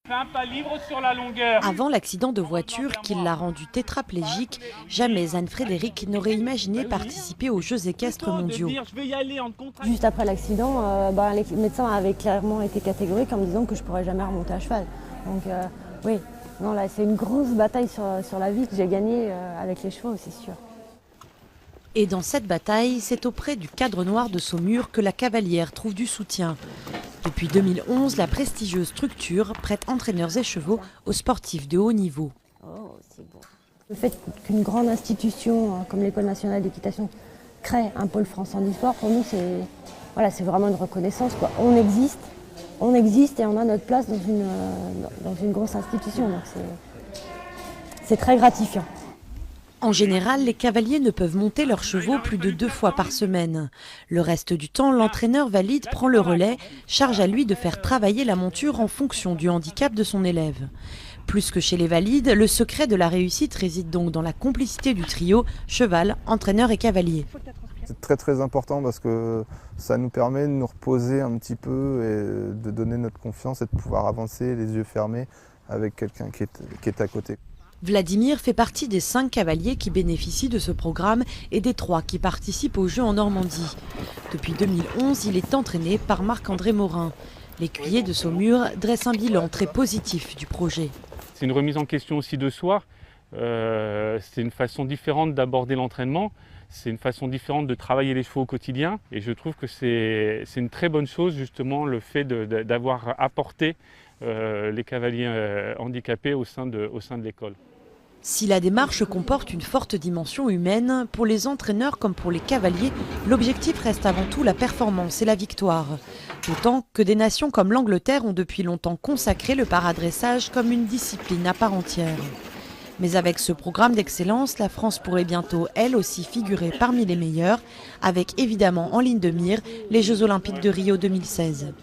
Fais un pas libre sur la longueur. Avant l'accident de voiture qui l'a rendu tétraplégique, jamais Anne-Frédérique n'aurait imaginé participer aux Jeux équestres mondiaux. Juste après l'accident, les médecins avaient clairement été catégoriques en me disant que je ne pourrais jamais remonter à cheval. Donc oui, non, là c'est une grosse bataille sur la vie que j'ai gagnée avec les chevaux, c'est sûr. Et dans cette bataille, c'est auprès du Cadre Noir de Saumur que la Cavalière trouve du soutien. Depuis 2011, la prestigieuse structure prête entraîneurs et chevaux aux sportifs de haut niveau. Oh, c'est beau. Le fait qu'une grande institution comme l'École nationale d'équitation crée un pôle France handisport, pour nous c'est vraiment une reconnaissance, quoi. On existe et on a notre place dans une grosse institution, donc c'est très gratifiant. En général, les cavaliers ne peuvent monter leurs chevaux plus de 2 fois par semaine. Le reste du temps, l'entraîneur valide prend le relais, charge à lui de faire travailler la monture en fonction du handicap de son élève. Plus que chez les valides, le secret de la réussite réside donc dans la complicité du trio, cheval, entraîneur et cavalier. C'est très très important parce que ça nous permet de nous reposer un petit peu et de donner notre confiance et de pouvoir avancer les yeux fermés avec quelqu'un qui est à côté. Vladimir fait partie des 5 cavaliers qui bénéficient de ce programme et des 3 qui participent aux Jeux en Normandie. Depuis 2011, il est entraîné par Marc-André Morin. L'écuyer de Saumur dresse un bilan très positif du projet. C'est une remise en question aussi de soi. C'est une façon différente d'aborder l'entraînement. C'est une façon différente de travailler les chevaux au quotidien. Et je trouve que c'est une très bonne chose, justement, le fait d'avoir apporté les cavaliers handicapés au sein de l'école. Si la démarche comporte une forte dimension humaine, pour les entraîneurs comme pour les cavaliers, l'objectif reste avant tout la performance et la victoire. D'autant que des nations comme l'Angleterre ont depuis longtemps consacré le paradressage comme une discipline à part entière. Mais avec ce programme d'excellence, la France pourrait bientôt, elle aussi, figurer parmi les meilleurs, avec évidemment en ligne de mire les Jeux Olympiques de Rio 2016.